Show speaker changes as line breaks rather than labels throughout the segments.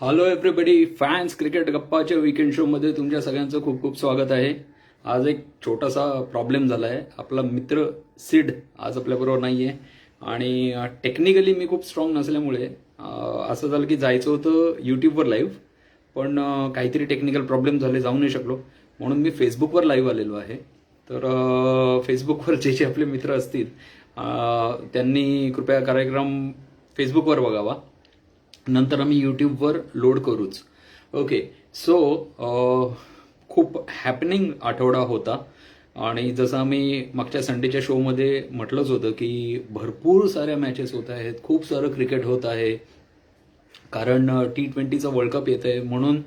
Hello everybody, fans cricket गप्पाच्या weekend शोमध्ये तुमच्या सगळ्यांचं खूप खूप स्वागत आहे. आज एक छोटासा प्रॉब्लेम झाला आहे. आपला मित्र सिड आज आपल्याबरोबर नाही आहे आणि टेक्निकली मी खूप स्ट्रॉंग नसल्यामुळे असं झालं की जायचं होतं यूट्यूबवर लाईव्ह, पण काहीतरी टेक्निकल प्रॉब्लेम झाले, जाऊ नाही शकलो. म्हणून मी फेसबुकवर लाईव्ह आलेलो आहे. तर फेसबुकवर जे जे आपले मित्र असतील त्यांनी कृपया कार्यक्रम फेसबुकवर बघावा, नंतर आम्ही यूट्यूबवर लोड करूच. ओके. सो खूप हॅपनिंग आठवडा होता आणि जसं आम्ही मागच्या संडेच्या शोमध्ये म्हटलंच होतं की भरपूर साऱ्या मॅचेस होत आहेत, खूप सारं क्रिकेट होत आहे, कारण T20चा वर्ल्ड कप येत आहे. म्हणून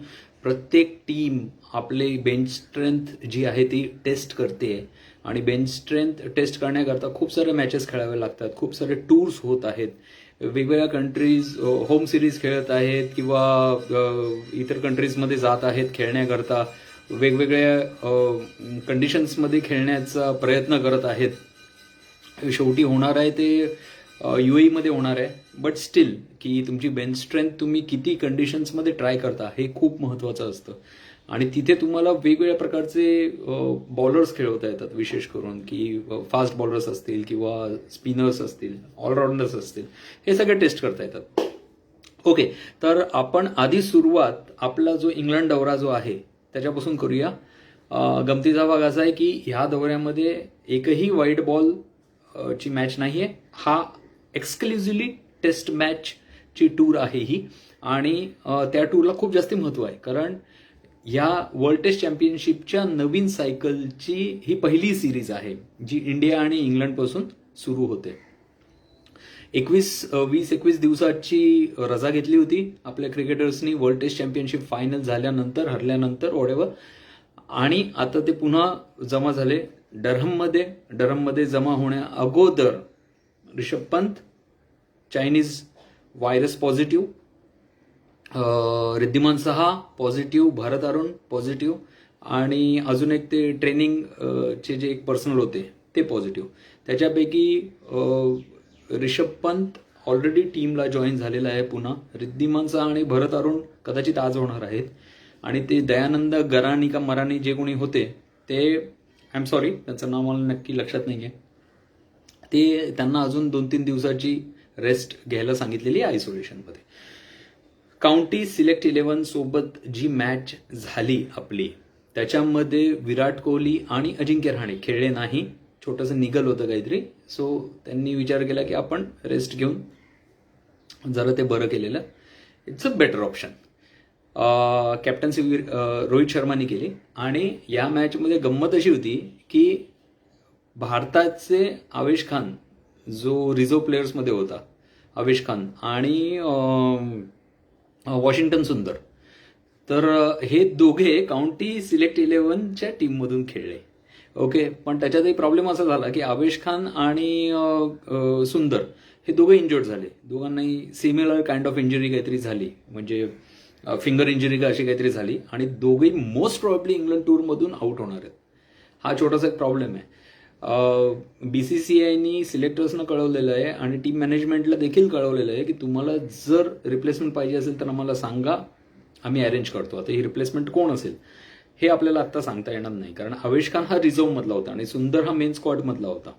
प्रत्येक टीम आपली बेंच स्ट्रेंथ जी आहे ती टेस्ट करते आणि बेंच स्ट्रेंथ टेस्ट करण्याकरता खूप सारे मॅचेस खेळावे लागतात, खूप सारे टूर्स होत आहेत. वेगवेगळ्या कंट्रीज होम सिरीज खेळत आहेत किंवा इतर कंट्रीजमध्ये जात आहेत खेळण्याकरता, वेगवेगळ्या कंडिशन्समध्ये खेळण्याचा प्रयत्न करत आहेत. शेवटी होणार आहे ते UAE मध्ये होणार आहे, बट स्टील की तुमची बेंच स्ट्रेंथ तुम्ही किती कंडिशन्समध्ये ट्राय करता हे खूप महत्त्वाचं असतं. आणि तिथे तुम्हाला वेगवेगळ्या प्रकारचे बॉलर्स खेळवता येतात, विशेष करून की फास्ट बॉलर्स असतील किंवा स्पिनर्स असतील, ऑलराऊंडर्स असतील, हे सगळे टेस्ट करता येतात. ओके. तर आपण आधी सुरुवात आपला जो इंग्लंड दौरा जो आहे त्याच्यापासून करूया. गमतीचा भाग असा आहे की ह्या दौऱ्यामध्ये एकही व्हाईट बॉल ची मॅच नाहीये. हा एक्सक्लुझिव्हली टेस्ट मॅच ची टूर आहे ही, आणि त्या टूरला खूप जास्त महत्व आहे, कारण या वर्ल्ड टेस्ट चॅम्पियनशिपच्या नवीन सायकलची ही पहिली सिरीज आहे जी इंडिया आणि इंग्लंड पासून सुरू होते. 20-21 दिवसाची रजा घेतली होती आपल्या क्रिकेटर्सनी वर्ल्ड टेस्ट चॅम्पियनशिप फायनल झाल्यानंतर, हरल्यानंतर ओढेवर, आणि आता ते पुन्हा जमा झाले डरहममध्ये जमा होण्या अगोदर Rishabh Pant Chinese virus positive, Wriddhiman Saha positive, भरत अरुण पॉझिटिव्ह, आणि अजून एक ते ट्रेनिंग चे जे एक पर्सनल होते ते पॉझिटिव्ह. त्याच्यापैकी ऋषभ पंत ऑलरेडी टीमला जॉईन झालेला आहे पुन्हा. रिद्धिमान सहा आणि भरत अरुण कदाचित आज होणार आहेत, आणि ते दयानंद गरानी का मरानी जे कोणी होते ते, आय एम सॉरी त्यांचं नाव मला नक्की लक्षात नाही आहे, ते त्यांना अजून 2-3 दिवसाची रेस्ट घ्यायला सांगितलेली आहे आयसोलेशनमध्ये. काउंटी सिलेक्ट 11 सोबत जी मॅच झाली आपली त्याच्यामध्ये विराट कोहली आणि अजिंक्य रहाणे खेळले नाही. छोटंसं निगल होतं काहीतरी, सो त्यांनी विचार केला की आपण रेस्ट घेऊन जरा ते बरं केलेलं, it's a better option. Captaincy Rohit शर्माने केली, आणि या मॅचमध्ये गंमत अशी होती की भारताचे आवेश खान जो रिझर्व्ह प्लेयर्समध्ये होता, आवेश खान आणि वॉशिंग्टन सुंदर, तर हे दोघे काउंटी सिलेक्ट 11च्या टीममधून खेळले. ओके. पण त्याच्यातही प्रॉब्लेम असा झाला की आवेश खान आणि सुंदर हे दोघे इंजर्ड झाले. दोघांनाही सिमिलर काइंड ऑफ इंजुरी काहीतरी झाली, म्हणजे फिंगर इंजुरी का अशी काहीतरी झाली, आणि दोघेही मोस्ट प्रॉब्ली इंग्लंड टूरमधून आउट होणार आहेत. हा छोटासा एक प्रॉब्लेम आहे. BCCIनी सिलेक्टर्सनं कळवलेलं आहे आणि टीम मॅनेजमेंटला देखील कळवलेलं आहे की तुम्हाला जर रिप्लेसमेंट पाहिजे असेल तर आम्हाला सांगा, आम्ही अरेंज करतो. आता ही रिप्लेसमेंट कोण असेल हे आपल्याला आता सांगता येणार नाही, कारण आवेश खान हा रिझर्व्ह मधला होता आणि सुंदर हा मेन स्क्वॉड मधला होता.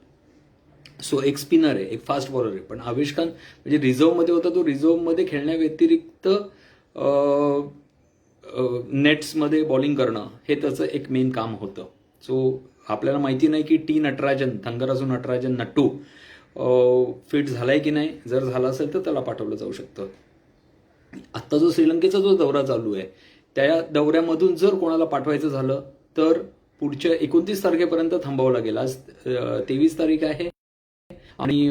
सो एक स्पिनर आहे, एक फास्ट बॉलर आहे, पण आवेश खान म्हणजे रिझर्व्ह मध्ये होता. तो रिझर्व्ह मध्ये खेळण्याव्यतिरिक्त नेट्समध्ये बॉलिंग करणं हे त्याचं एक मेन काम होतं. सो आपल्याला माहिती नाही की नटराजन, थंगराजू नटराजन नट्टू फिट झालाय की नाही. जर झाला असेल तर त्याला पाठवलं जाऊ शकतं. आत्ता जो श्रीलंकेचा जो दौरा चालू आहे त्या दौऱ्यामधून जर कोणाला पाठवायचं झालं तर पुढच्या 29 तारखेपर्यंत थांबावं लागेल. आज 23 तारीख आहे आणि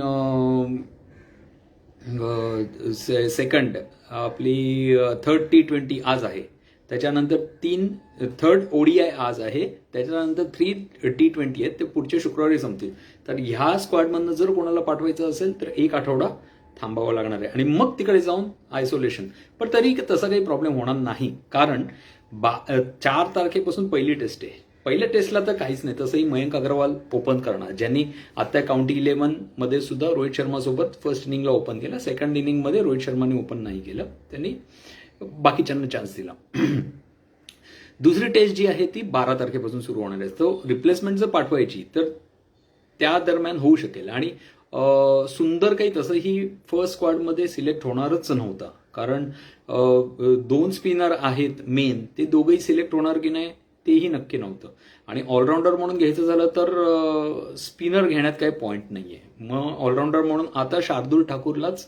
सेकंड आपली थर्ड T20 आज आहे, त्याच्यानंतर थर्ड ODI आज आहे, त्याच्यानंतर 3 T20 आहेत, ते पुढच्या शुक्रवारी संपतील. तर ह्या स्क्वॉडमधनं जर कोणाला पाठवायचं असेल तर एक आठवडा थांबावं लागणार आहे आणि मग तिकडे जाऊन आयसोलेशन. पण तरी तसा काही प्रॉब्लेम होणार नाही, कारण 4 तारखेपासून पहिली टेस्ट आहे. पहिल्या टेस्टला तर काहीच नाही, तसंही मयंक अग्रवाल ओपन करणार, ज्यांनी आता काउंटी 11 मध्ये सुद्धा रोहित शर्मा सोबत फर्स्ट इनिंगला ओपन केलं. सेकंड इनिंगमध्ये रोहित शर्माने ओपन नाही केलं, त्यांनी बाकीच्यांना चान्स दिला. दुसरी टेस्ट जी आहे ती 12 तारखेपासून सुरू होणार आहे. तो रिप्लेसमेंट जर पाठवायची तर त्या दरम्यान होऊ शकेल. आणि सुंदर काही तसंही फर्स्ट स्क्वॉडमध्ये सिलेक्ट होणारच नव्हता, कारण 2 स्पिनर आहेत मेन, ते दोघंही सिलेक्ट होणार की नाही तेही नक्की नव्हतं. आणि ऑलराऊंडर म्हणून घ्यायचं झालं तर स्पिनर घेण्यात काही पॉईंट नाहीये. मग ऑलराऊंडर म्हणून आता शार्दूल ठाकूरलाच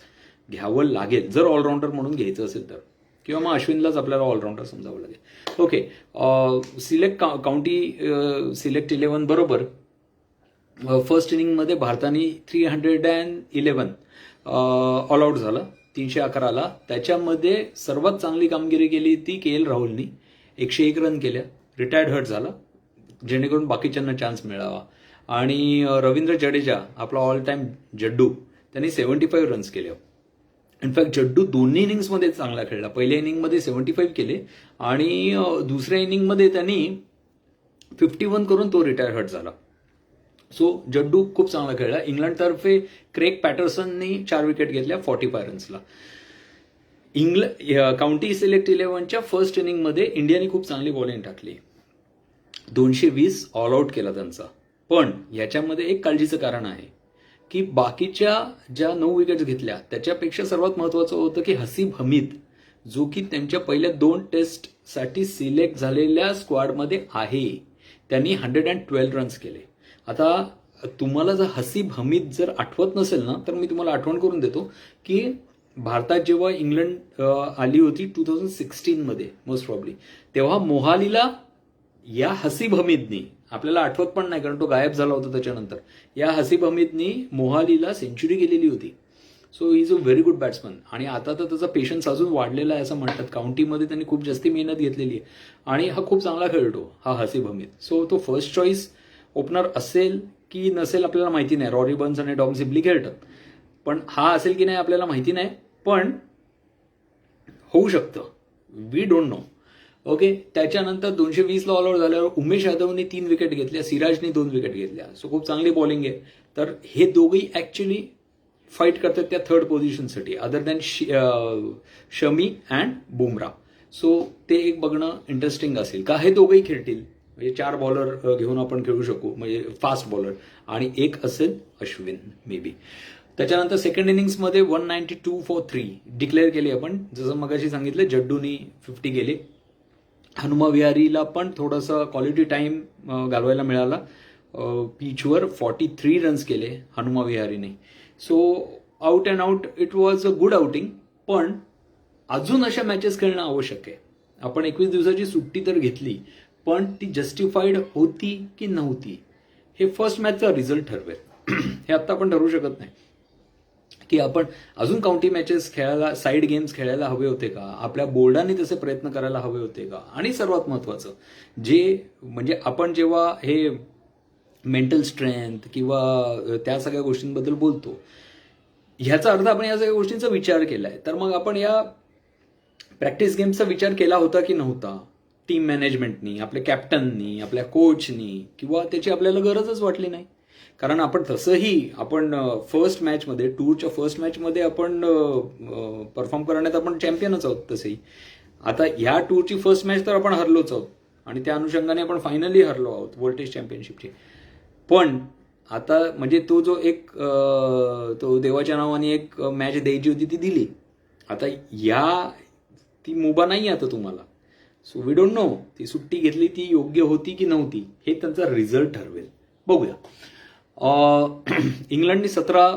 घ्यावं लागेल जर ऑलराऊंडर म्हणून घ्यायचं असेल तर, किंवा मग अश्विनलाच आपल्याला ऑलराऊंडर समजावं लागेल. ओके, सिलेक्ट काउंटी सिलेक्ट 11 बरोबर फर्स्ट इनिंगमध्ये भारताने 311 ऑल आऊट झाला, 311ला. त्याच्यामध्ये सर्वात चांगली कामगिरी केली ती के.एल. राहुलनी, 101 रन केल्या, रिटायर्ड हर्ट झाला जेणेकरून बाकीच्यांना चान्स मिळावा. आणि रवींद्र जडेजा आपला ऑल टाइम जड्डू, त्यांनी 75 रन्स केले. इनफॅक्ट जड्डू दोन्ही इनिंग्समध्ये चांगला खेळला. पहिल्या इनिंगमध्ये 75 केले आणि दुसऱ्या इनिंगमध्ये त्यांनी 51 करून तो रिटायर हर्ट झाला. सो जड्डू खूप चांगला खेळला. इंग्लंडतर्फे क्रेग पॅटरसननी 4 विकेट घेतल्या 45 रन्सला. काउंटी सिलेक्ट 11च्या फर्स्ट इनिंगमध्ये इंडियाने खूप चांगली बॉलिंग टाकली, 220 ऑल आऊट केला त्यांचा. पण याच्यामध्ये एक काळजीचं कारण आहे की बाकीच्या ज्या 9 विकेट्स घेतल्या त्याच्यापेक्षा सर्वात महत्वाचं होतं की हसीब हमीद, जो की त्यांच्या पहिल्या 2 टेस्टसाठी सिलेक्ट झालेल्या स्क्वॉडमध्ये आहे, त्यांनी 112 रन्स केले. आता तुम्हाला जर हसीब हमीद जर आठवत नसेल ना, तर मी तुम्हाला आठवण करून देतो की भारतात जेव्हा इंग्लंड आली होती 2016 मध्ये मोस्ट प्रॉब्ली, तेव्हा मोहालीला या हसीब हमीदनी, आपल्याला आठवत पण नाही कारण तो गायब झाला होता त्याच्यानंतर, या हसीब हमीदनी मोहालीला सेंचुरी केलेली होती. So he is a very good batsman. आणि आता तर त्याचा पेशन्स अजून वाढलेला आहे असं म्हणतात. काउंटीमध्ये त्यांनी खूप जास्ती मेहनत घेतलेली आहे आणि हा खूप चांगला खेळतो हा हसीब हमीद. सो तो फर्स्ट चॉईस ओपनर असेल की नसेल आपल्याला माहिती नाही. रॉरी बर्न्स आणि डॉम सिब्ली खेळतात, पण हा असेल की नाही आपल्याला माहिती नाही, पण होऊ शकतं, वी डोंट नो. ओके, त्याच्यानंतर 220ला ऑल आऊट झाल्यावर उमेश यादवने 3 विकेट घेतल्या, सिराजने 2 विकेट घेतल्या. सो खूप चांगली बॉलिंग आहे. तर हे दोघंही ऍक्च्युली फाईट करतात त्या थर्ड पोझिशनसाठी, other than Shami and Bumrah. So ते एक बघणं इंटरेस्टिंग असेल का हे दोघंही खेळतील. म्हणजे 4 बॉलर घेऊन आपण खेळू शकू, म्हणजे फास्ट बॉलर, आणि एक असेल अश्विन मे बी. त्याच्यानंतर सेकंड इनिंग्समध्ये 192 फॉर 3 डिक्लेअर केली आपण. जसं मगाशी सांगितलं, जड्डूनी 50 केले. हनुमा विहारीला पण थोडासा क्वालिटी टाइम घालवायला मिळाला. पिचवर 43 रन्स केले हनुमा विहारीने. So out and out it was a good outing. पण अजून अशा मॅचेस खेळणं आवश्यक आहे. आपण 21 दिवसाची सुट्टी तर घेतली, पण ती जस्टिफाईड होती की नव्हती हे फर्स्ट मॅचचा रिझल्ट ठरवेल. हे आत्ता आपण ठरवू शकत नाही की आपण अजून काउंटी मॅचेस खेळायला, साईड गेम्स खेळायला हवे होते का, आपल्या बोर्डाने तसे प्रयत्न करायला हवे होते का. आणि सर्वात महत्वाचं जे म्हणजे आपण जेव्हा हे मेंटल स्ट्रेंथ किंवा त्या सगळ्या गोष्टींबद्दल बोलतो, ह्याचा अर्थ आपण या सगळ्या गोष्टींचा विचार केलाय, तर मग आपण या प्रॅक्टिस गेम्सचा विचार केला होता की नव्हता. टीम मॅनेजमेंटनी, आपल्या कॅप्टननी, आपल्या कोचनी, किंवा त्याची आपल्याला गरजच वाटली नाही. कारण आपण तसंही आपण फर्स्ट मॅचमध्ये, टूरच्या फर्स्ट मॅचमध्ये आपण परफॉर्म करण्यात आपण चॅम्पियनच आहोत. तसंही आता ह्या टूरची फर्स्ट मॅच तर आपण हरलोच आहोत आणि त्या अनुषंगाने आपण फायनली हरलो आहोत वर्ल्ड टेस्ट चॅम्पियनशिपची. पण आता म्हणजे तो जो एक तो देवाच्या नावाने एक मॅच द्यायची होती ती दिली. आता ती मुभा नाही आता तुम्हाला. सो वी डोंट नो ती सुट्टी घेतली ती योग्य होती की नव्हती, हे त्यांचा रिझल्ट ठरवेल. बघूया. इंग्लंडने 17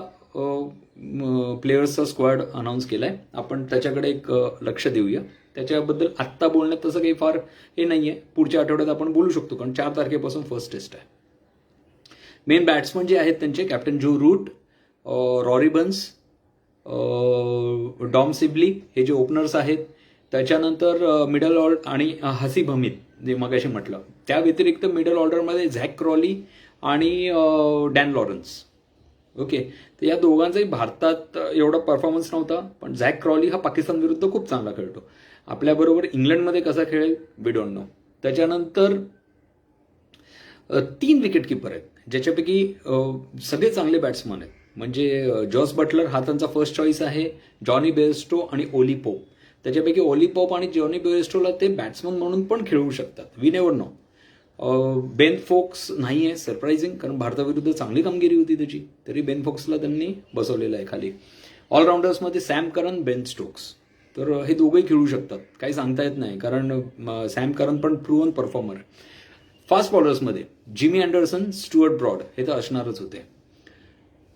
प्लेयर्सचा स्क्वॉड अनाऊन्स केलाय. आपण त्याच्याकडे एक लक्ष देऊया. त्याच्याबद्दल आत्ता बोलण्यात तसं काही फार हे नाहीये. पुढच्या आठवड्यात आपण बोलू शकतो, कारण 4 तारखेपासून फर्स्ट टेस्ट आहे. मेन बॅट्समन जे आहेत त्यांचे कॅप्टन जो रूट, रॉरी बर्न्स, डॉम सिब्ली हे जे ओपनर्स आहेत. त्याच्यानंतर मिडल ऑर्डर आणि हसीब हमीद जे मगाशी म्हटलं. त्या व्यतिरिक्त मिडल ऑर्डरमध्ये झॅक क्रॉली आणि डॅन लॉरेन्स. ओके, तर या दोघांचाही भारतात एवढा परफॉर्मन्स नव्हता, पण झॅक क्रॉली हा पाकिस्तान विरुद्ध खूप चांगला खेळतो. आपल्याबरोबर इंग्लंडमध्ये कसा खेळेल वी डोंट नो. त्याच्यानंतर 3 विकेट किपर आहेत, ज्याच्यापैकी सगळे चांगले बॅट्समन आहेत. म्हणजे जॉस बटलर हा त्यांचा फर्स्ट चॉईस आहे, जॉनी बेअरस्टो आणि ओली पोप. त्याच्यापैकी ओली पॉप आणि जॉनी बेअरस्टोला ते बॅट्समन म्हणून पण खेळू शकतात. We never know. Ben Foakes नाही आहे, सरप्राइझिंग, कारण भारताविरुद्ध चांगली कामगिरी होती त्याची, तरी बेन फोक्सला त्यांनी बसवलेलं आहे खाली. ऑलराऊंडर्समध्ये सॅम करन, बेन स्टोक्स, तर हे दोघंही खेळू शकतात, काही सांगता येत नाही, कारण सॅम करन पण प्रूव्हन परफॉर्मर आहे. फास्ट बॉलर्समध्ये जिमी अँडरसन, स्टुअर्ट ब्रॉड हे तर असणारच होते.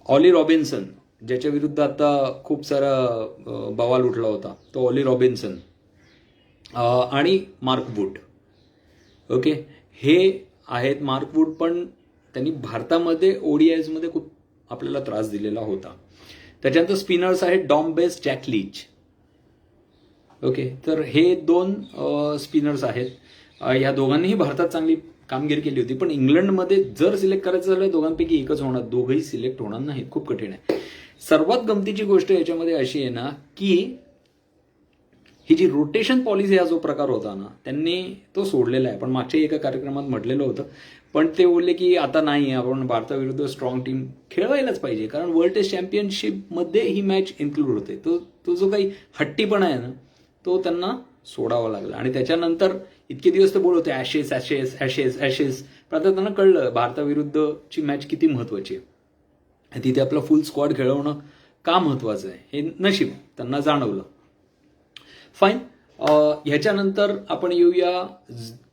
ऑली रॉबिन्सन, ज्याच्या विरुद्ध आता खूप सारा बवाल उठला होता, तो ऑली रॉबिन्सन, आणि मार्क वूड. ओके, हे आहेत. मार्क वूड पण त्यांनी भारतामध्ये ODIsमध्ये खूप आपल्याला त्रास दिलेला होता. त्याच्यानंतर स्पिनर्स आहेत Dom Bess, Jack Leach. Okay, तर हे 2 स्पिनर्स आहेत. या दोघांनीही भारतात चांगली कामगिरी केली होती, पण इंग्लंडमध्ये जर सिलेक्ट करायचं झालं दोघांपैकी एकच होणार, दोघंही सिलेक्ट होणार नाहीत, खूप कठीण आहे. सर्वात गमतीची गोष्ट याच्यामध्ये अशी आहे ना, की ही जी रोटेशन पॉलिसी हा जो प्रकार होता ना, त्यांनी तो सोडलेला आहे. पण मागच्या एका कार्यक्रमात म्हटलेलं होतं, पण ते बोलले की आता नाही, आपण भारताविरुद्ध स्ट्रॉंग टीम खेळवायलाच पाहिजे, कारण वर्ल्ड टेस्ट चॅम्पियनशिपमध्ये ही मॅच इन्क्लूड होते. तो जो काही हट्टीपणा आहे ना, तो त्यांना सोडावा लागला. आणि त्याच्यानंतर इतके दिवस ते बोलत होते ॲशेस ॲशेस ॲशेस ॲशेस, पण आता त्यांना कळलं भारताविरुद्धची मॅच किती महत्वाची आहे, तिथे आपला फुल स्क्वॉड खेळवणं का महत्वाचं आहे हे नशीब त्यांना जाणवलं. फाईन. ह्याच्यानंतर आपण येऊया,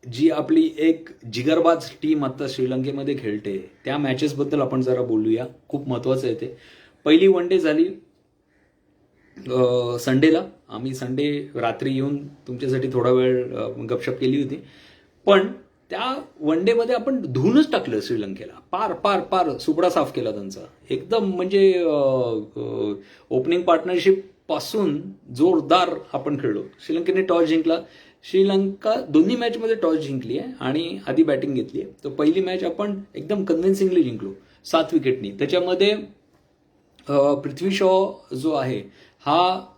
जी आपली एक जिगरबाज टीम आता श्रीलंकेमध्ये खेळते त्या मॅचेसबद्दल आपण जरा बोलूया, खूप महत्वाचं आहे ते. पहिली वन डे झाली संडेला. आम्ही संडे रात्री येऊन तुमच्यासाठी थोडा वेळ गपशप केली होती, पण त्या वन डेमध्ये आपण धुवूनच टाकलं श्रीलंकेला, पार पार पार सुपडा साफ केला त्यांचा एकदम. म्हणजे ओपनिंग पार्टनरशिप पासून जोरदार आपण खेळलो. श्रीलंकेने टॉस जिंकला. श्रीलंका दोन्ही मॅचमध्ये टॉस जिंकली आहे आणि आधी बॅटिंग घेतली आहे. तर पहिली मॅच आपण एकदम कन्व्हिन्सिंगली जिंकलो 7 विकेटनी. त्याच्यामध्ये पृथ्वी शॉ जो आहे हा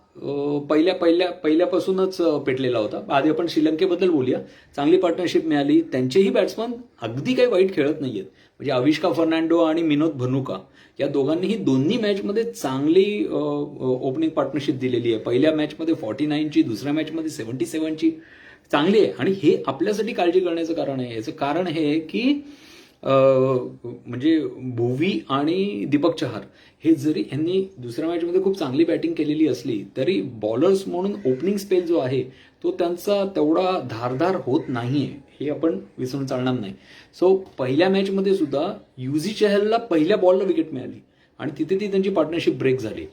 पहिल्यापासूनच पेटलेला होता. आधी आपण श्रीलंकेबद्दल बोलूया. चांगली पार्टनरशिप मिळाली. त्यांचेही बॅट्समन अगदी काही वाईट खेळत नाहीयेत. म्हणजे अविष्का फर्नांडो आणि विनोद भनुका या दोघांनीही दोन्ही मॅचमध्ये चांगली ओपनिंग पार्टनरशिप दिलेली आहे. पहिल्या मॅचमध्ये 49ची, दुसऱ्या मॅचमध्ये 77ची चांगली आहे. आणि हे आपल्यासाठी काळजी करण्याचं कारण आहे. याचं कारण हे आहे की म्हणजे भुवी आणि दीपक चहार हे जरी यांनी दुसऱ्या मॅचमध्ये खूप चांगली बॅटिंग केलेली असली तरी बॉलर्स म्हणून ओपनिंग स्पेल जो आहे तो त्यांचा तेवढा धारदार होत नाहीये, हे आपण विसरून चालणार नाही. सो पहिल्या मॅचमध्ये सुद्धा युझी चहलला पहिल्या बॉलला विकेट मिळाली आणि तिथे ती त्यांची पार्टनरशिप ब्रेक झाली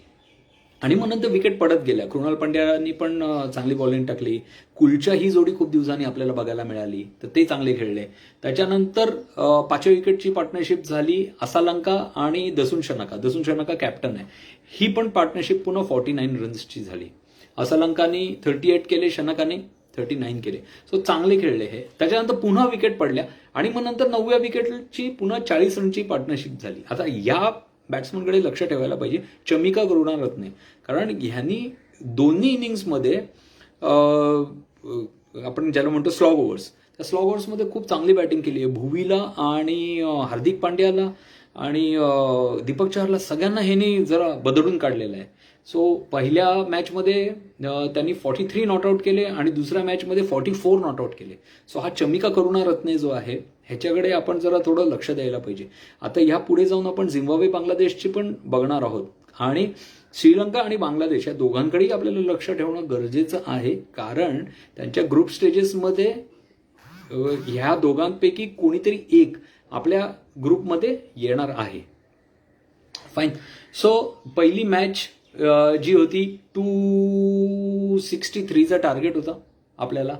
आणि मग नंतर विकेट पडत गेल्या. कृणाल पंड्यानी पण चांगली बॉलिंग टाकली. कुलच्या ही जोडी खूप दिवसांनी आपल्याला बघायला मिळाली, तर ते चांगले खेळले. त्याच्यानंतर 5व्या विकेटची पार्टनरशिप झाली असलंका आणि दसुन शनाका कॅप्टन आहे. ही पण पार्टनरशिप पुन्हा 49 रन्सची झाली. असलंकाने 38 केले, शनाकाने 39 केले. सो चांगले खेळले हे. त्याच्यानंतर पुन्हा विकेट पडल्या आणि मग नंतर 9व्या विकेटची पुन्हा 40 रनची पार्टनरशिप झाली. आता या बॅट्समनकडे लक्ष ठेवायला पाहिजे, चमिका करुणारत्ने, कारण ह्यांनी दोन्ही इनिंग्समध्ये आपण ज्याला म्हणतो स्लॉग ओव्हर्स, त्या स्लॉग ओव्हर्समध्ये खूप चांगली बॅटिंग केली आहे. भुवीला आणि हार्दिक पांड्याला आणि दीपक चहरला सगळ्यांना ह्यांनी जरा बदलून काढलेलं आहे. सो पहिल्या मॅचमध्ये त्यांनी 43 नॉट आऊट केले आणि दुसऱ्या मॅचमध्ये 44 नॉट आऊट केले. सो हा चमिका करुणारत्ने जो आहे ह्याच्याकडे आपण जरा थोडं लक्ष द्यायला पाहिजे. आता ह्या पुढे जाऊन आपण झिम्बाब्वे बांगलादेशची पण बघणार आहोत आणि श्रीलंका आणि बांगलादेश या दोघांकडेही आपल्याला लक्ष ठेवणं गरजेचं आहे, कारण त्यांच्या ग्रुप स्टेजेसमध्ये ह्या दोघांपैकी कोणीतरी एक आपल्या ग्रुपमध्ये येणार आहे. फाईन. सो पहिली मॅच जी होती 263चा टार्गेट होता आपल्याला.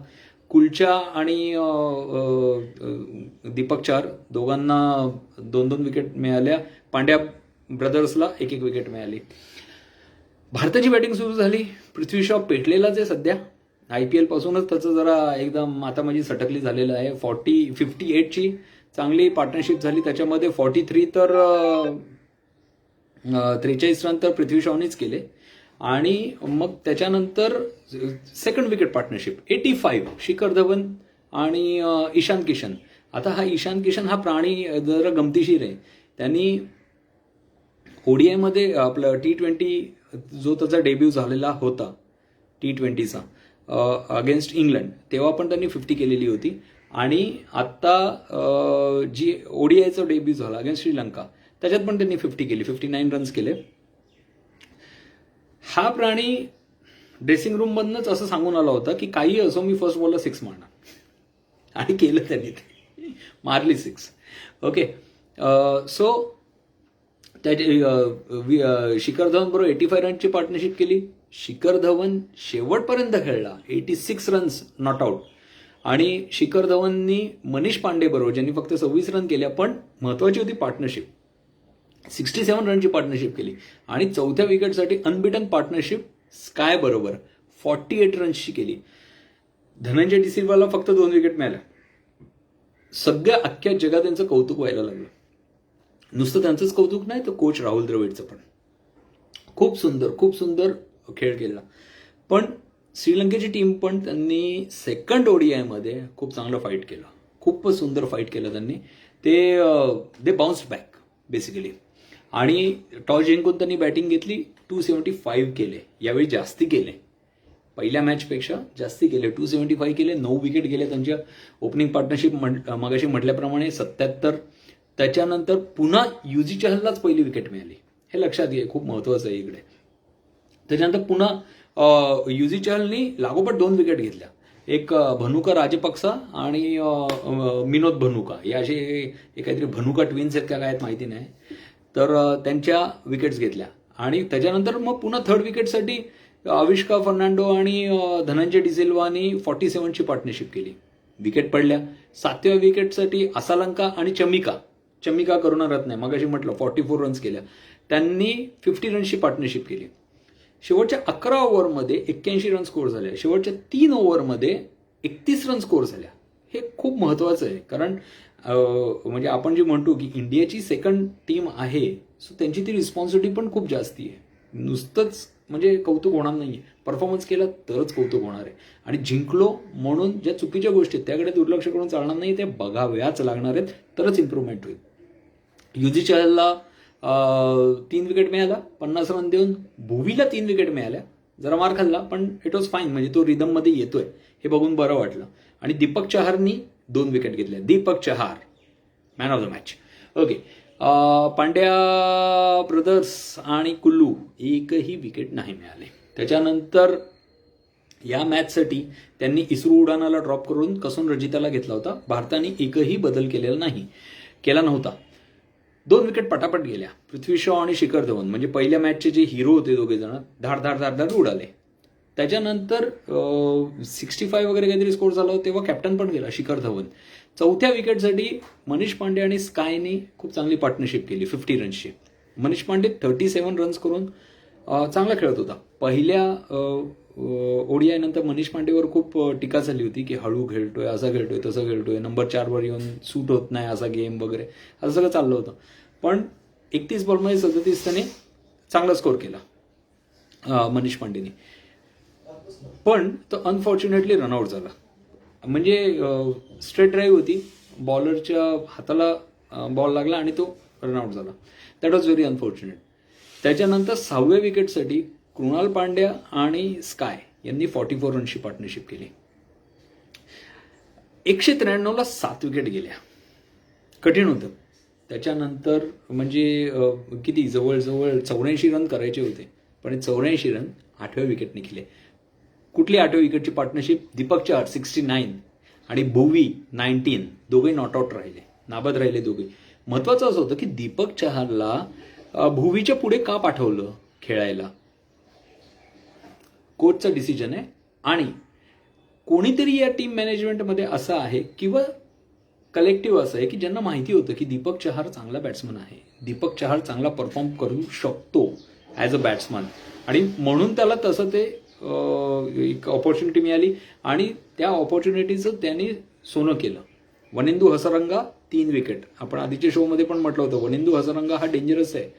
कुलचा आणि दीपक चहर दोघांना 2-2 विकेट मिळाल्या. पांड्या ब्रदर्सला 1-1 विकेट मिळाली. भारताची बॅटिंग सुरू झाली. पृथ्वी शॉ पेटलेलाच आहे सध्या. IPL पासूनच त्याचं जरा एकदम आता माझी सटकली झालेलं आहे. 58ची चांगली पार्टनरशिप झाली. त्याच्यामध्ये 43 तर 43 रन तर पृथ्वी शॉनेच केले आणि मग त्याच्यानंतर second wicket partnership 85 Shikhar Dhawan आणि ईशान किशन. आता हा ईशान किशन हा प्राणी जरा गमतीशीर आहे. त्यांनी ODIमध्ये आपलं T20 जो त्याचा डेब्यू झालेला होता, T20चा अगेन्स्ट इंग्लंड, तेव्हा पण त्यांनी 50 केलेली होती. आणि आत्ता जी ODIचा डेब्यू झाला अगेन्स्ट श्रीलंका, त्याच्यात पण त्यांनी 50 केली, 59 रन्स केले. हा प्राणी ड्रेसिंग रूममधनंच असं सांगून आला होता की काही असो मी फर्स्ट बॉलला 6 मारणार, आणि केलं त्यांनी, ते मारली 6. ओके, सो त्या शिखर धवन बरोबर 85 रनची पार्टनरशिप केली. शिखर धवन शेवटपर्यंत खेळला, 86 रन्स नॉट आउट. आणि शिखर धवननी मनीष पांडे बरोबर, ज्यांनी फक्त 26 रन केल्या, पण महत्वाची होती पार्टनरशिप, 67 रनची पार्टनरशिप केली. आणि चौथ्या विकेटसाठी अनबिटन पार्टनरशिप स्काय बरोबर 48 रन्सची केली. धनंजय डिसिल्वाला फक्त 2 विकेट मिळाल्या. सगळ्या अख्ख्या जगात त्यांचं कौतुक व्हायला लागलं. नुसतं त्यांचंच कौतुक नाही, तर कोच राहुल द्रविडचं पण. खूप सुंदर खेळ केला. पण श्रीलंकेची टीम पण त्यांनी सेकंड ODIमध्ये खूप चांगलं फाईट केलं, खूपच सुंदर फाईट केलं त्यांनी. दे बाउन्स्ड बॅक बेसिकली. आणि टॉस जिंकून त्यांनी बॅटिंग घेतली, 275 केले. यावेळी जास्ती केले, पहिल्या मॅचपेक्षा जास्ती केले, 275 केले. 9 विकेट गेले त्यांच्या. ओपनिंग पार्टनरशिप मगाशी म्हटल्याप्रमाणे 77. त्याच्यानंतर पुन्हा युझी चहललाच पहिली विकेट मिळाली, हे लक्षात घे, खूप महत्वाचं आहे इकडे. त्याच्यानंतर पुन्हा युझी चहलनी लागोपाठ 2 विकेट घेतल्या. एक भनुका राजपक्सा आणि मिनोद भनुका, हे असे काहीतरी भनुका ट्विन्स आहेत का काय माहिती नाही, तर त्यांच्या विकेट्स घेतल्या. आणि त्याच्यानंतर मग पुन्हा थर्ड विकेटसाठी अविष्का फर्नांडो आणि धनंजय डिसिल्वानी 47ची पार्टनरशिप केली. विकेट पडल्या. 7व्या विकेटसाठी असालंका आणि चमिका करुणारत्ने, मगाशी म्हटलं 44 रन्स केल्या, त्यांनी 50 रन्सची पार्टनरशिप केली. शेवटच्या 11 ओव्हरमध्ये 81 रन स्कोर झाले. शेवटच्या 3 ओव्हरमध्ये 31 रन स्कोर झाल्या. हे खूप महत्वाचं आहे, कारण म्हणजे आपण जे म्हणतो की इंडियाची सेकंड टीम आहे, सो त्यांची ती रिस्पॉन्सिबिलिटी पण खूप जास्ती आहे. नुसतंच म्हणजे कौतुक होणार नाही, परफॉर्मन्स केला तरच कौतुक होणार आहे. आणि जिंकलो म्हणून ज्या चुकीच्या गोष्टी आहेत त्याकडे दुर्लक्ष करून चालणार नाही, ते बघाव्याच लागणार आहेत, तरच इम्प्रूव्हमेंट होईल. युझी चहलला 3 विकेट मिळाला 50 रन देऊन. भुवीला 3 विकेट मिळाल्या, जरा मार खाल्ला, पण इट वॉज फाईन, म्हणजे तो रिदममध्ये येतोय हे बघून बरं वाटलं. आणि दीपक चहारनी 2 विकेट घेतल्या. Deepak Chahar man of the match. Okay, Pandya brothers आणि कुल्लू एकही विकेट नाही मिळाले. त्याच्यानंतर या मॅचसाठी त्यांनी इस्रो उडानाला ड्रॉप करून कसून रजिताला घेतला होता. भारताने एकही बदल केला नव्हता. 2 विकेट पटापट गेल्या. पृथ्वी शॉ आणि शिखर धवन, म्हणजे पहिल्या मॅचचे जे हिरो होते दोघे जण, धाड उडाले. त्याच्यानंतर 65 वगैरे काहीतरी स्कोर झाला, तेव्हा कॅप्टन पण गेला शिखर धवन. 4थ्या विकेटसाठी मनीष पांडे आणि स्कायने खूप चांगली पार्टनरशिप केली 50 रन्सची. मनीष पांडे 37 रन्स करून चांगला खेळत होता. पहिल्या ODI नंतर मनीष पांडेवर खूप टीका झाली होती की हळू खेळतोय, असा खेळतोय, तसं खेळतोय, नंबर 4 वर येऊन सूट होत नाही असा गेम वगैरे, असं सगळं चाललं होतं. पण 31 बॉलमध्ये 37 त्याने चांगला स्कोर केला मनीष पांडेने. पण तो अनफॉर्च्युनेटली रनआउट झाला. म्हणजे स्ट्रेट ड्राईव्ह होती, बॉलरच्या हाताला बॉल लागला आणि तो रनआउट झाला. That was very unfortunate. त्याच्यानंतर 6व्या विकेटसाठी कृणाल पांड्या आणि स्काय यांनी 44 रनची पार्टनरशिप केली. 193ला 7 विकेट गेल्या. कठीण होतं. त्याच्यानंतर म्हणजे किती जवळजवळ 84 रन करायचे होते, पण 84 रन 8व्या विकेटने केले. कुठली 8व्या विकेटची पार्टनरशिप? दीपक चहार 69 आणि भुवी 19, दोघे नॉट आउट राहिले, नाबाद राहिले दोघे. महत्वाचं असं होतं की दीपक चहारला भुवीच्या पुढे का पाठवलं खेळायला? कोचचा डिसिजन आहे. आणि कोणीतरी या टीम मॅनेजमेंटमध्ये असं आहे किंवा कलेक्टिव्ह असं आहे की ज्यांना माहिती होतं की दीपक चहार चांगला बॅट्समन आहे, दीपक चहार चांगला परफॉर्म करू शकतो ॲज अ बॅट्समन, आणि म्हणून त्याला तसं ते एक ऑपॉर्च्युनिटी मिळाली आणि त्या ऑपॉर्च्युनिटीचं त्यांनी सोनं केलं. वनिंदू हसरंगा 3 विकेट. आपण आधीच्या शोमध्ये पण म्हटलं होतं वनिंदू हसरंगा हा डेंजरस आहे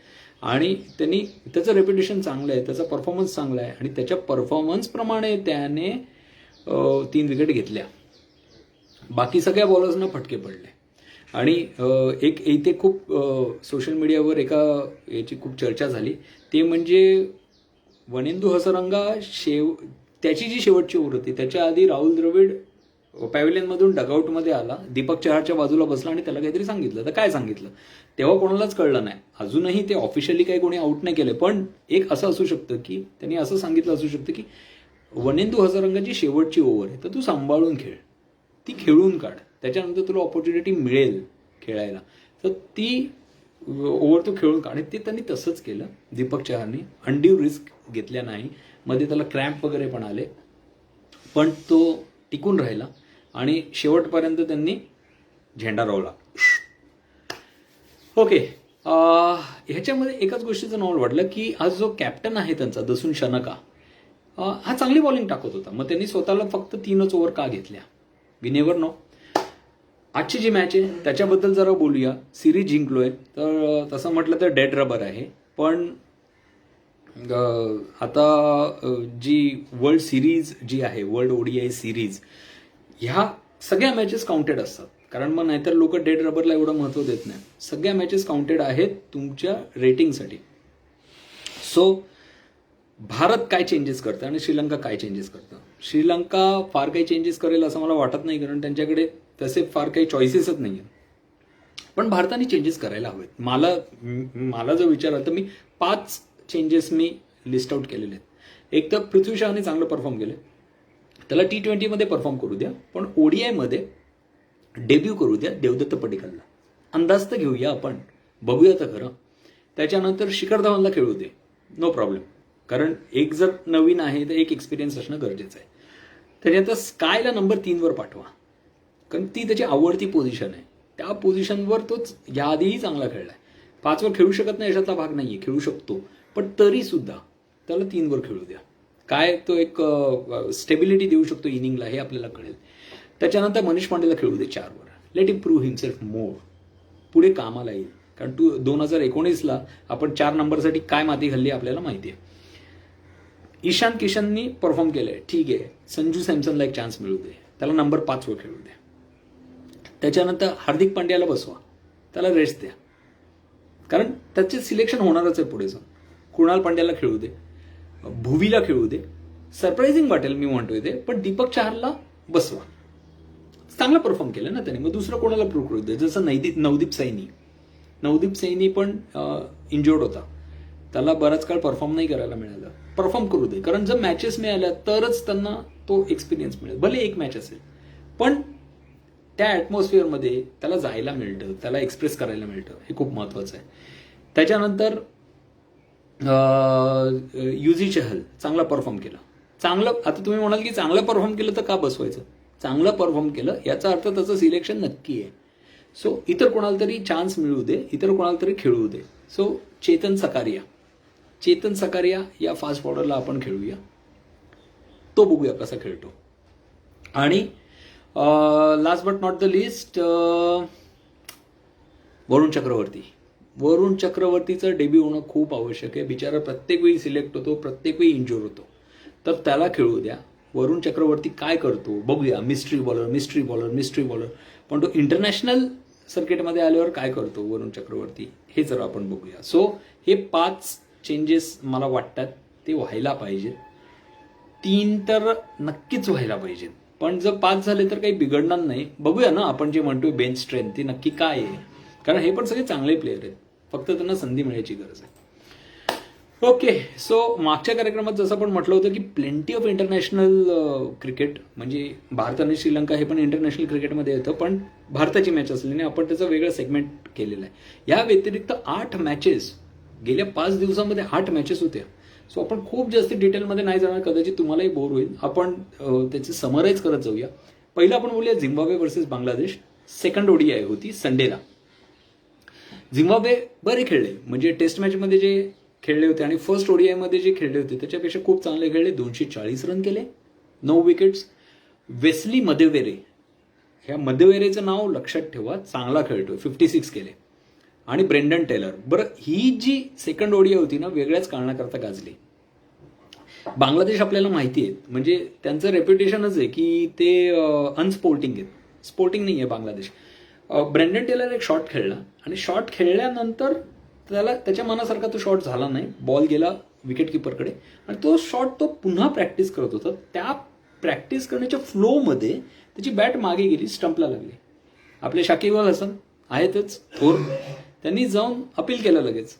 आणि त्याचं रेप्युटेशन चांगलं आहे, त्याचा परफॉर्मन्स चांगला आहे आणि त्याच्या परफॉर्मन्सप्रमाणे त्याने 3 विकेट घेतल्या. बाकी सगळ्या बॉलर्सना फटके पडले. आणि एक इथे खूप सोशल मीडियावर याची खूप चर्चा झाली, ते म्हणजे वनिंदू हसरंगा त्याची जी शेवटची ओव्हर होती त्याच्या आधी राहुल द्रविड पॅव्हिलियनमधून डगआउटमध्ये आला, दीपक चहारच्या बाजूला बसला आणि त्याला काहीतरी सांगितलं. तर काय सांगितलं तेव्हा कोणालाच कळलं नाही. अजूनही ते ऑफिशियली काही कोणी आउट नाही केले, पण एक असं असू शकतं की त्यांनी असं सांगितलं असू शकतं की वनेंदू हजारंगाची शेवटची ओव्हर आहे, तर तू सांभाळून खेळ, ती खेळून काढ, त्याच्यानंतर तुला ऑपॉर्च्युनिटी मिळेल खेळायला, तर ती ओव्हर तो खेळून काढ. ते त्यांनी तसंच केलं. दीपक चहारने अनड्यू रिस्क घेतल्या नाही. मध्ये त्याला क्रॅम्प वगैरे पण आले, पण तो टिकून राहिला आणि शेवटपर्यंत त्यांनी झेंडा रोवला. ओके, ह्याच्यामध्ये एकाच गोष्टीचं नाव वाटलं की आज जो कॅप्टन आहे त्यांचा दसून शनका, हा चांगली बॉलिंग टाकत होता. मग त्यांनी स्वतःला फक्त 3च ओव्हर का घेतल्या? We never know. आजची जी मॅच आहे त्याच्याबद्दल जरा बोलूया. सिरीज जिंकलोय तर तसं म्हटलं तर डेड रबर आहे, पण आता जी वर्ल्ड सिरीज जी आहे, वर्ल्ड ODI सिरीज, ह्या सगळ्या मॅचेस काउंटेड असतात. कारण मग नाहीतर लोक डेड रबरला एवढं महत्त्व देत नाही. सगळ्या मॅचेस काउंटेड आहेत तुमच्या रेटिंगसाठी. सो भारत काय चेंजेस करतं आणि श्रीलंका काय चेंजेस करतं? श्रीलंका फार काही चेंजेस करेल असं मला वाटत नाही, कारण त्यांच्याकडे तसे फार काही चॉईसेसच नाही आहेत. पण भारताने चेंजेस करायला हवेत. मला जर विचाराल तर मी 5 चेंजेस मी लिस्ट आउट केलेले आहेत. एक तर पृथ्वी शहाने चांगलं परफॉर्म केलं, त्याला T20मध्ये परफॉर्म करू द्या, पण ODIमध्ये डेब्यू करू द्या देवदत्त पडिक्कलला. अंदाज तर घेऊया आपण, बघूया तर खरं. त्याच्यानंतर शिखर धवनला खेळू दे, नो प्रॉब्लेम, कारण एक जर नवीन आहे तर एक एक्सपिरियन्स असणं गरजेचं आहे. त्याच्यानंतर स्कायला नंबर 3वर पाठवा, कारण ती त्याची आवडती पोझिशन आहे. त्या पोझिशनवर तोच याआधीही चांगला खेळलाय. 5वर खेळू शकत नाही अशातला भाग नाहीये, खेळू शकतो, पण तरी सुद्धा त्याला 3वर खेळू द्या. काय तो एक स्टेबिलिटी देऊ शकतो इनिंगला हे आपल्याला कळेल. त्याच्यानंतर मनीष पांडेला खेळू दे 4वर. लेट हिम प्रूव्ह हिमसेल्फ मोर, पुढे कामाला येईल. कारण 2019ला आपण 4 नंबरसाठी काय माती घालली आपल्याला माहिती आहे. ईशान किशननी परफॉर्म केलंय, ठीक आहे. संजू सॅमसनला एक चान्स मिळू दे, त्याला नंबर 5वर खेळू दे. त्याच्यानंतर हार्दिक पांड्याला बसवा, त्याला रेस्ट द्या, कारण त्याचे सिलेक्शन होणारच आहे पुढे जाऊन. कुणाल पांड्याला खेळू दे, भुवीला खेळू दे. सरप्राइझिंग वाटेल मी म्हणतोय ते, पण दीपक चहारला बसवा. चांगला परफॉर्म केलं ना त्याने, मग दुसरं कोणाला प्रूव्ह करू दे. जसं नवदीप सैनी पण इंजोर्ड होता, त्याला बराच काळ परफॉर्म नाही करायला मिळालं. परफॉर्म करू दे, कारण जर मॅचेस मिळाल्या तरच त्यांना तो एक्सपिरियन्स मिळेल. भले एक मॅच असेल, पण त्या ॲटमॉस्फिअरमध्ये त्याला जायला मिळतं, त्याला एक्सप्रेस करायला मिळतं, हे खूप महत्त्वाचं आहे. त्याच्यानंतर युझी चहल चांगला परफॉर्म केला. आता तुम्ही म्हणाल की चांगलं परफॉर्म केलं तर का बसवायचं? चांगलं परफॉर्म केलं याचा अर्थ त्याचं सिलेक्शन नक्की आहे. सो इतर कोणाला तरी चान्स मिळू दे, इतर कोणाला तरी खेळू दे. सो चेतन सकारिया या फास्ट बॉलरला आपण खेळूया, तो बघूया कसा खेळतो. आणि last but not the least, Varun चक्रवर्तीचं डेब्यू होणं खूप आवश्यक आहे. बिचारा प्रत्येक वेळी सिलेक्ट होतो, प्रत्येक वेळी इंजोर होतो, तर त्याला खेळू द्या. वरुण चक्रवर्ती काय करतो बघूया. मिस्ट्री बॉलर, पण तो इंटरनॅशनल सर्किटमध्ये आल्यावर काय करतो वरुण चक्रवर्ती हे जर आपण बघूया. सो हे 5 चेंजेस मला वाटतात ते व्हायला पाहिजे. 3 तर नक्कीच व्हायला पाहिजेत, पण जर 5 झाले तर काही बिघडणार नाही. बघूया ना आपण जे म्हणतोय बेंच स्ट्रेंथ ती नक्की काय आहे, कारण हे पण सगळे चांगले प्लेयर आहेत, फक्त त्यांना संधी मिळायची गरज आहे. ओके, सो मागच्या कार्यक्रमात जसं आपण म्हटलं होतं की प्लेंटी ऑफ इंटरनॅशनल क्रिकेट, म्हणजे भारत आणि श्रीलंका हे पण इंटरनॅशनल क्रिकेटमध्ये येतं, पण भारताची मॅच असल्याने आपण त्याचं वेगळं सेगमेंट केलेलं आहे. या व्यतिरिक्त 8 मॅचेस गेल्या 5 दिवसांमध्ये 8 मॅचेस होत्या. सो आपण खूप जास्त डिटेलमध्ये नाही जाणार, कदाचित तुम्हालाही बोर होईल. आपण त्याचे समराईज करत जाऊया. पहिलं आपण बोलूया Zimbabwe versus Bangladesh. Second ODI होती संडेला. झिम्बाब्वे बरे खेळले, म्हणजे टेस्ट मॅचमध्ये जे खेळले होते आणि फर्स्ट ODIमध्ये जे खेळले होते त्याच्यापेक्षा खूप चांगले खेळले. 240 रन केले, 9 विकेट्स. वेस्ली मदेवेरे, ह्या मदेवेरेचं नाव लक्षात ठेवा, चांगला खेळतोय, 56 केले. आणि ब्रेंडन टेलर. बरं, ही जी सेकंड ODI होती ना, वेगळ्याच कारणाकरता गाजली. बांगलादेश आपल्याला माहिती आहे, म्हणजे त्यांचं रेप्युटेशनच आहे की ते अनस्पोर्टिंग आहेत. स्पोर्टिंग नाही आहे बांगलादेश. ब्रेंडन टेलर एक शॉट खेळला आणि शॉट खेळल्यानंतर त्याला त्याच्या मनासारखा तो शॉट झाला नाही. बॉल गेला विकेट किपरकडे आणि तो शॉट तो पुन्हा प्रॅक्टिस करत होता. त्या प्रॅक्टिस करण्याच्या फ्लोमध्ये त्याची बॅट मागे गेली, स्टंपला लागली. आपले शाकिब अल हसन आहेतच थोर, त्यांनी जाऊन अपील केलं, लगेच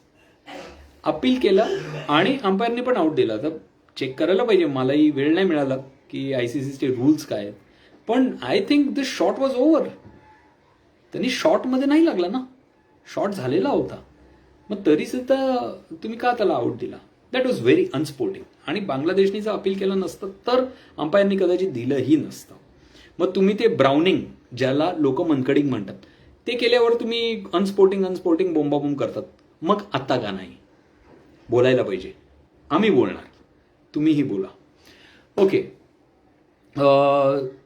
अपील केलं आणि अंपायरने पण आऊट दिला. तर चेक करायला पाहिजे, मलाही वेळ नाही मिळाला की ICCचे रूल्स काय आहेत, पण I think this shot was over. त्यांनी शॉटमध्ये नाही लागला ना, शॉट झालेला होता, मग तरी सुद्धा तुम्ही का त्याला आऊट दिला? That was very unsporting. आणि बांगलादेशनी जर अपील केलं नसतं तर अंपायरनी कदाचित दिलंही नसतं. मग तुम्ही ते ब्राउनिंग, ज्याला लोक मनकडिंग म्हणतात, ते केल्यावर तुम्ही अनस्पोर्टिंग बोंबाबोंब करतात. मग आता का नाही बोलायला पाहिजे? आम्ही बोलणार, तुम्हीही बोला. ओके.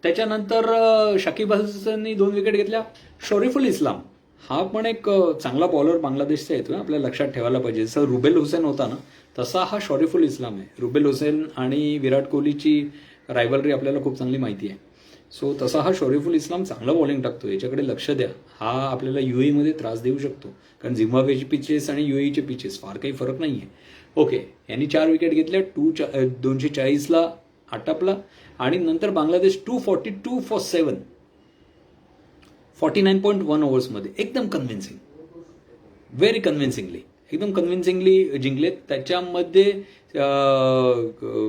त्याच्यानंतर शाकिब अल हसननी 2 विकेट घेतल्या. शरीफुल इस्लाम हा पण एक चांगला बॉलर बांगलादेशचा येतो, आपल्याला लक्षात ठेवायला पाहिजे. जसं रुबेल हुसेन होता ना, तसा हा शरीफुल इस्लाम आहे. रुबेल हुसेन आणि विराट कोहलीची रायव्हलरी आपल्याला खूप चांगली माहिती आहे. सो तसा हा शरीफुल इस्लाम चांगला बॉलिंग टाकतो, याच्याकडे लक्ष द्या. हा आपल्याला UAE मध्ये त्रास देऊ शकतो, कारण झिम्बाब्वेची पिचेस आणि UAEचे पिचेस फार काही फरक नाही आहे. ओके, यांनी 4 विकेट घेतल्या. 240ला आटापला आणि नंतर बांगलादेश 242 फॉर 7, 49.1 ओव्हर्समध्ये एकदम कन्व्हिन्सिंग, व्हेरी कन्व्हिन्सिंगली, एकदम कन्व्हिन्सिंगली जिंकले. त्याच्यामध्ये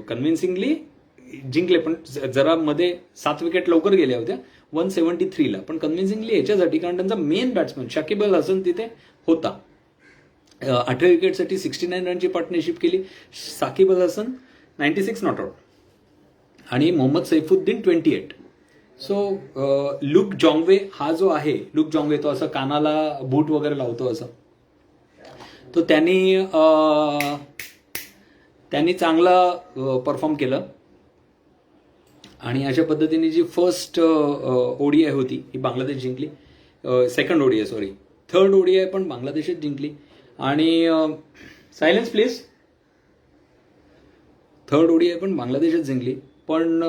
कन्व्हिन्सिंगली जिंकले, पण जरा मध्ये 7 विकेट लवकर गेल्या होत्या 173ला, पण कन्व्हिन्सिंगली याच्यासाठी कारण त्यांचा मेन बॅट्समन शाकिब अल हसन तिथे होता. 8व्या विकेटसाठी 69 रनची पार्टनरशिप केली. साकिब अल हसन 96 नॉट आउट आणि मोहम्मद सैफुद्दीन 28. सो लुक जॉंगवे हा जो आहे, लुक जॉंगवे तो असं कानाला बूट वगैरे लावतो असं, तो त्यांनी चांगला परफॉर्म केलं. आणि अशा पद्धतीने जी फर्स्ट ODI होती ही बांगलादेश जिंकली. थर्ड ODI पण बांगलादेशच जिंकली. आणि सायलेन्स प्लीज. थर्ड ODI पण बांगलादेशच जिंकली, पण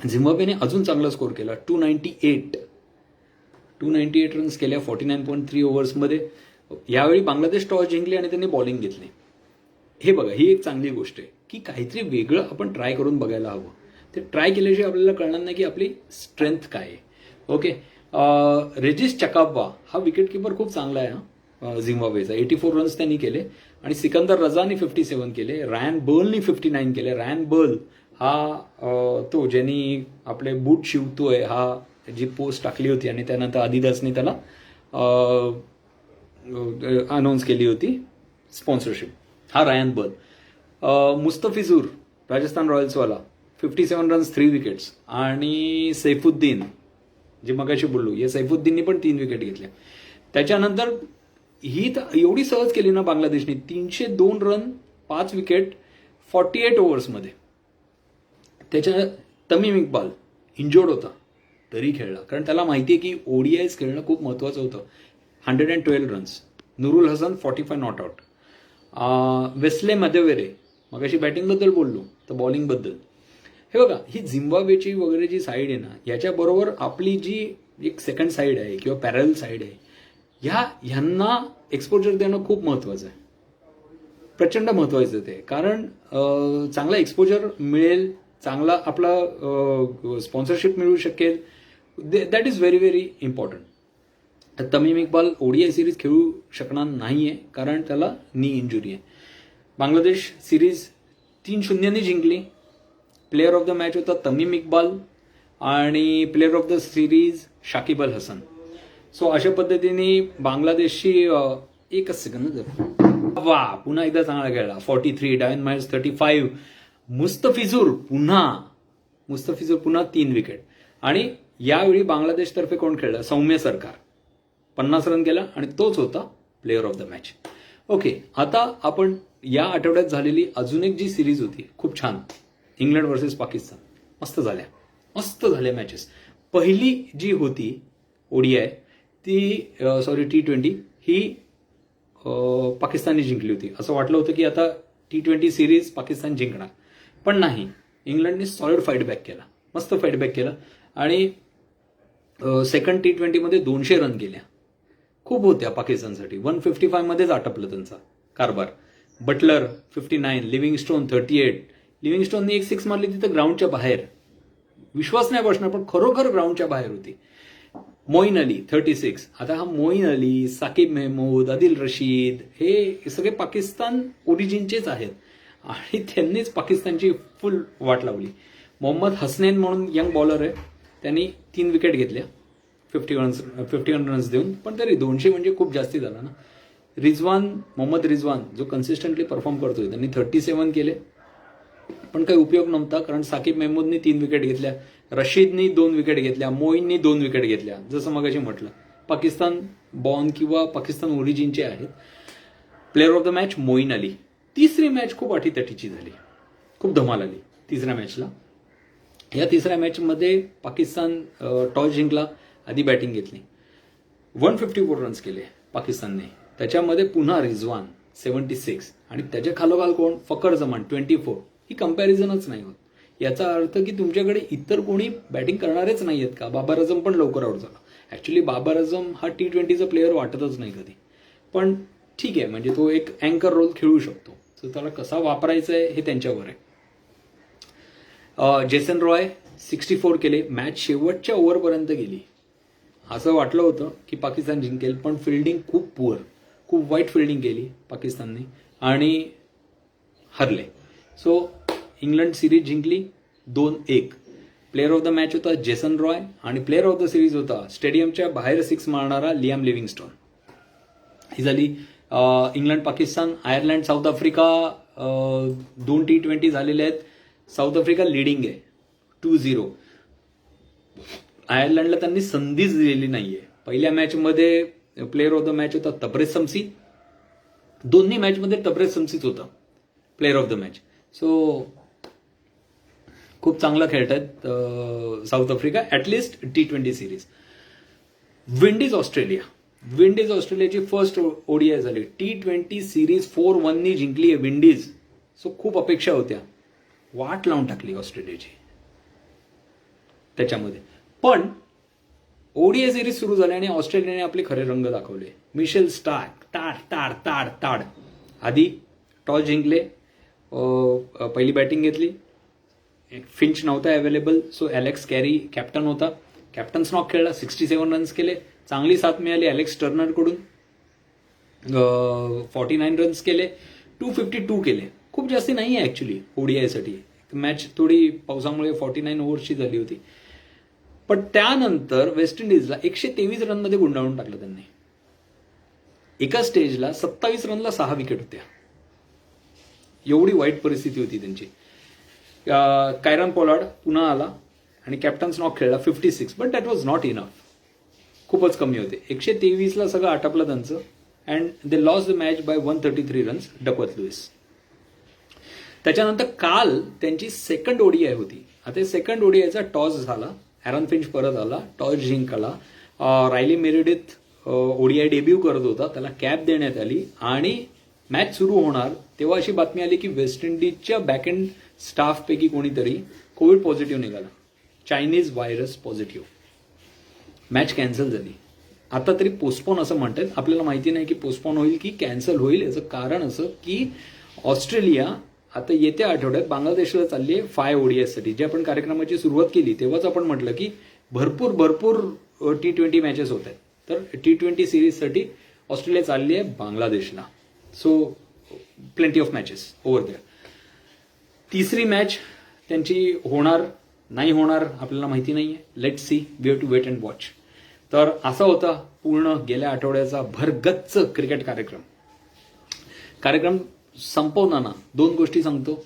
झिम्बाब्वेने अजून चांगला स्कोर केला. 298 रन्स केल्या 49.3 ओव्हर्समध्ये. यावेळी बांगलादेश टॉस जिंकली आणि त्यांनी बॉलिंग घेतली. हे बघा, ही एक चांगली गोष्ट आहे की काहीतरी वेगळं आपण ट्राय करून बघायला हवं. ते ट्राय केल्याशिवाय आपल्याला कळणार नाही की आपली स्ट्रेंथ काय आहे. ओके. रेजिस चकाब्बा हा विकेट किपर खूप चांगला आहे हा झिम्बाब्वेचा. 84 रन्स त्यांनी केले. आणि सिकंदर रजानी 57 केले. रायन बर्लनी 59 केले. रायन बर्ल हा तो ज्यांनी आपले बूट शिवतोय हा जी पोस्ट टाकली होती आणि त्यानंतर आदिदासने त्याला अनाऊन्स केली होती स्पॉन्सरशिप, हा रायन बर्ल. मुस्तफिझूर राजस्थान रॉयल्सवाला 57 रन्स 3 विकेट्स. आणि सैफुद्दीन जे मगाशी बोललो, या सैफुद्दीननी पण 3 विकेट घेतल्या. त्याच्यानंतर ही एवढी सहज केली ना बांगलादेशने, 302 रन 5 विकेट 48 ओव्हर्समध्ये. त्याच्या तमीम इक्बाल इंजोर्ड होता तरी खेळला, कारण त्याला माहिती आहे की ODIs खेळणं खूप महत्त्वाचं होतं. 112 runs. Nurul Hasan 45 not out. Wesley Madhevere, मगाशी बॅटिंगबद्दल बोललो तर बॉलिंगबद्दल. हे बघा, ही झिम्बाब्वेची वगैरे जी साईड आहे ना, याच्याबरोबर आपली जी एक सेकंड साईड आहे किंवा पॅरल साईड आहे, ह्यांना एक्सपोजर देणं खूप महत्त्वाचं आहे, प्रचंड महत्त्वाचं ते. कारण चांगला एक्सपोजर मिळेल, चांगला आपला स्पॉन्सरशिप मिळू शकेल. That is very very important. Tamim Iqbal ODI series खेळू शकणार नाहीये कारण त्याला नी इंजुरी आहे. बांगलादेश सिरीज 3-0 जिंकली. प्लेअर ऑफ द मॅच होता तमीम इक्बाल आणि player of the series Shakib Al Hasan. So अशा पद्धतीने बांगलादेशची एकच सेकंद वा पुन्हा एकदा चांगला खेळला. 43, डायन माइल्स 35. मुस्तफिझूर पुन्हा 3 विकेट. आणि यावेळी बांगलादेशतर्फे कोण खेळलं? सौम्य सरकार 50 रन केला आणि तोच होता player of the match. Okay, आता आपण या आठवड्यात झालेली अजून एक जी सिरीज होती खूप छान, इंग्लंड वर्सेस पाकिस्तान. मस्त झाल्या मॅचेस. पहिली जी होती ODI ती T20 ही पाकिस्तानने जिंकली होती. असं वाटलं होतं की आता T20 सिरीज पाकिस्तान जिंकणार, पण नाही. इंग्लंडने सॉलिड फाईटबॅक केला, मस्त फाईटबॅक केला आणि सेकंड T20 मध्ये 200 रन केल्या. खूप होत्या पाकिस्तानसाठी. 155 मध्येच आटपलं त्यांचा कारभार. Butler 59, Livingstone 38. लिव्हिंगस्टोनने एक 6 मारली तिथं ग्राउंडच्या बाहेर, विश्वास नाही बसणार पण खरोखर ग्राउंडच्या बाहेर होती. मोईन अली 36. आता हा मोईन अली, साकिब मेहमूद, आदिल रशीद हे सगळे पाकिस्तान ओरिजिनचेच आहेत आणि त्यांनीच पाकिस्तानची फुल वाट लावली. मोहम्मद हसनैन म्हणून यंग बॉलर आहे, त्यांनी 3 विकेट घेतल्या 51 रन्स देऊन, पण तरी 200 म्हणजे खूप जास्ती झाला ना. मोहम्मद रिजवान जो कन्सिस्टंटली परफॉर्म करतोय, त्यांनी 37 केले, पण काही उपयोग नव्हता कारण साकिब मेहमूदनी 3 विकेट घेतल्या, रशीदनी 2 विकेट घेतल्या, मोईननी 2 विकेट घेतल्या. जसं मगाशी म्हटलं, पाकिस्तान बॉर्न किंवा पाकिस्तान ओरिजिनचे आहेत. Player of the match Moeen Ali. तिसरी मॅच खूप अटीतटीची झाली, खूप धमाल आली तिसऱ्या मॅचला. या तिसऱ्या मॅचमध्ये पाकिस्तान टॉस जिंकला, आधी बॅटिंग घेतली, 154 रन्स केले पाकिस्तानने. त्याच्यामध्ये पुन्हा रिजवान 76 आणि त्याच्या खालोखाल कोण, फकर जमान 24. ही कंपॅरिझनच नाही होत. याचा अर्थ की तुमच्याकडे इतर कोणी बॅटिंग करणारेच नाही आहेत का. बाबर आझम पण लवकर आउट झाला. ॲक्च्युली बाबर आझम हा T20चा प्लेअर वाटतच नाही कधी, पण ठीक आहे, म्हणजे तो एक अँकर रोल खेळू शकतो, तर त्याला कसा वापरायचा आहे हे त्यांच्यावर आहे. जेसन रॉय 64 केले. मॅच शेवटच्या ओव्हरपर्यंत गेली, असं वाटलं होतं की पाकिस्तान जिंकेल, पण फिल्डिंग खूप पुअर, खूप वाईट फिल्डिंग केली पाकिस्तानने आणि हरले. सो इंग्लंड सिरीज जिंकली 2-1. प्लेअर ऑफ द मॅच होता जेसन रॉय आणि प्लेअर ऑफ द सिरीज होता स्टेडियमच्या बाहेर 6 मारणारा लियाम लिव्हिंगस्टोन. ही झाली England Pakistan. Ireland South Africa 2 T20 झालेले आहेत. साऊथ आफ्रिका लिडिंग आहे 2-0. आयर्लंडला त्यांनी संधीच दिलेली नाहीये. पहिल्या मॅचमध्ये प्लेअर ऑफ द मॅच होता तबरेज शम्सी, दोन्ही मॅचमध्ये तबरेज शम्सीच होता player of the match. So खूप चांगला खेळतात south Africa, at least T20 series. Windies ऑस्ट्रेलियाची फर्स्ट ODI झाली. T20 सिरीज 4-1 जिंकली आहे विंडीज. सो खूप अपेक्षा होत्या, वाट लावून टाकली ऑस्ट्रेलियाची त्याच्यामध्ये. पण ODI सिरीज सुरू झाली आणि ऑस्ट्रेलियाने आपले खरे रंग दाखवले. मिशेल स्टार्क ताड आधी टॉस जिंकले, पहिली बॅटिंग घेतली. फिंच नव्हता available, so Alex carry captain होता. कॅप्टन्स नॉक खेळला, 67 रन्स केले. चांगली साथ मिळाली ॲलेक्स टर्नरकडून, 49 रन्स केले, 252 केले. खूप जास्ती नाही आहे ॲक्च्युली ODIसाठी. मॅच थोडी पावसामुळे 49 ओव्हर्सची झाली होती. पण त्यानंतर वेस्ट इंडिजला 123 रनमध्ये गुंडाळून टाकलं त्यांनी. एका स्टेजला 27 रनला 6 विकेट होत्या. एवढी वाईट परिस्थिती होती त्यांची. कायरन पोलार्ड पुन्हा आला आणि कॅप्टन्स नॉक खेळला 56, but that was not enough. खूपच कमी होते. 123ला सगळं आटपलं त्यांचं and they lost the match by 133 runs, Duckworth Lewis. त्याच्यानंतर काल त्यांची सेकंड ODI होती. आता सेकंड ODIचा टॉस झाला, ॲरन फिंच परत आला, टॉस जिंकला. रायली मेरिडिथ ODI डेब्यू करत होता, त्याला कॅप देण्यात आली आणि मॅच सुरू होणार तेव्हा अशी बातमी आली की वेस्ट इंडिजच्या बॅकएंड स्टाफपैकी कोणीतरी कोविड पॉझिटिव्ह निघाला, Chinese virus positive. Match cancel झाली. आता तरी पोस्टपोन असं म्हणतात, आपल्याला माहिती नाही की पोस्टपोन होईल की कॅन्सल होईल. याचं कारण असं की ऑस्ट्रेलिया आता येत्या आठवड्यात बांगलादेशला चालली आहे 5 ODIसाठी. जे आपण कार्यक्रमाची सुरुवात केली तेव्हाच आपण म्हटलं की भरपूर T20 मॅचेस होत आहेत, तर T20 सिरीजसाठी ऑस्ट्रेलिया चालली आहे बांगलादेशला. So plenty of matches over there. तिसरी मॅच त्यांची होणार नाही होणार आपल्याला माहिती नाहीये. Let see, we have to wait and watch. तर असा होता पूर्ण गेल्या आठवड्याचा भरगच्च क्रिकेट कार्यक्रम संपवताना 2 गोष्टी सांगतो.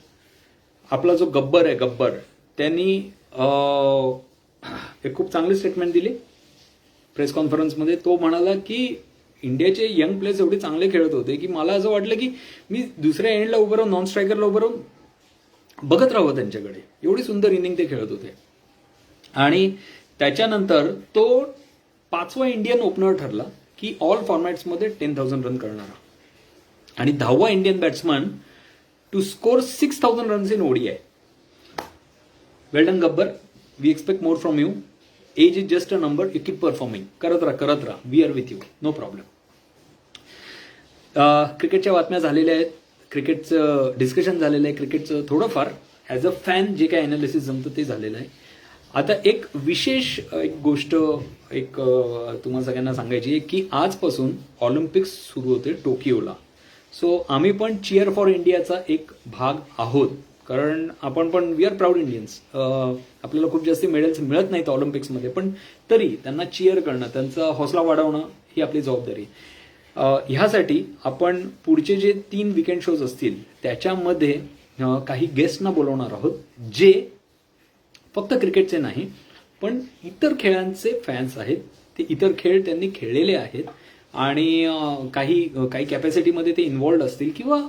आपला जो गब्बर आहे, गब्बर, त्यांनी एक खूप चांगली स्टेटमेंट दिली प्रेस कॉन्फरन्समध्ये. तो म्हणाला की इंडियाचे यंग प्लेयर्स एवढे चांगले खेळत होते की मला असं वाटलं की मी दुसऱ्या एंडला उभं राहून, नॉन स्ट्रायकरला उभं राहून बघत राहावं त्यांच्याकडे. एवढी सुंदर इनिंग ते खेळत होते. आणि त्याच्यानंतर तो 5वा इंडियन ओपनर ठरला की ऑल फॉर्मॅट्समध्ये 10,000 रन करणारा आणि 10वा Indian batsman to score 6,000 runs in ODI. Well done Gabbar, we expect more from you. Age is just a number, you keep performing. करत राहा, we are with you, no problem. क्रिकेटच्या बातम्या झालेल्या आहेत. क्रिकेटचं डिस्कशन झालेलं आहे, क्रिकेटचं थोडंफार ॲज अ फॅन जे काय ॲनालिसिस जमतं ते झालेलं आहे. आता एक विशेष एक गोष्ट तुम्हाला सगळ्यांना सांगायची आहे की आजपासून ऑलिम्पिक्स सुरू होते टोकियोला. सो आम्ही पण चिअर फॉर इंडियाचा एक भाग आहोत, कारण आपण पण वी आर प्राऊड इंडियन्स. आपल्याला खूप जास्त मेडल्स मिळत नाहीत ऑलिम्पिक्समध्ये, पण तरी त्यांना चिअर करणं, त्यांचा हौसला वाढवणं ही आपली जबाबदारी. ह्यासाठी आपण पुढचे जे 3 वीकेंड शोज असतील त्याच्यामध्ये काही गेस्टना बोलवणार आहोत, जे फक्त क्रिकेटचे नाही पण इतर खेळांचे फॅन्स आहेत. ते इतर खेळ त्यांनी खेळलेले आहेत आणि काही कॅपॅसिटीमध्ये ते इन्व्हॉल्ड असतील किंवा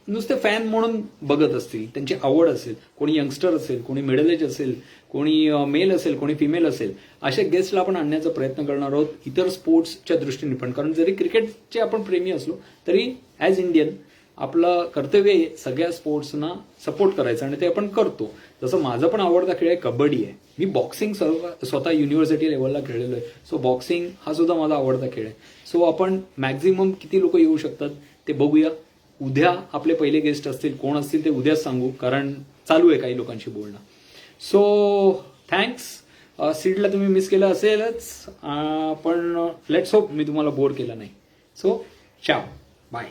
नुसते फॅन म्हणून बघत असतील, त्यांची आवड असेल. कोणी यंगस्टर असेल, कोणी मिडल एज असेल, कोणी मेल असेल, कोणी फिमेल असेल. अशा गेस्टला आपण आणण्याचा प्रयत्न करणार आहोत इतर स्पोर्ट्सच्या दृष्टीने पण. कारण जरी क्रिकेटचे आपण प्रेमी असलो तरी ॲज इंडियन आपलं कर्तव्य आहे सगळ्या स्पोर्ट्सना सपोर्ट करायचं आणि ते आपण करतो. जसं माझा पण आवडता खेळ आहे कबड्डी आहे. मी बॉक्सिंग स्वतः युनिव्हर्सिटी लेवलला खेळलेलो आहे. सो बॉक्सिंग हा सुद्धा माझा आवडता खेळ आहे. सो आपण मॅक्झिमम किती लोक येऊ शकतात ते बघूया. उद्या आपले पहिले गेस्ट असतील, कोण असतील ते उद्याच सांगू, कारण चालू आहे काही लोकांशी बोलणं. So thanks. सीडला तुम्ही मिस केलं असेलच, पण लेट्स होप मी तुम्हाला बोर केलं नाही. सो चाव, बाय.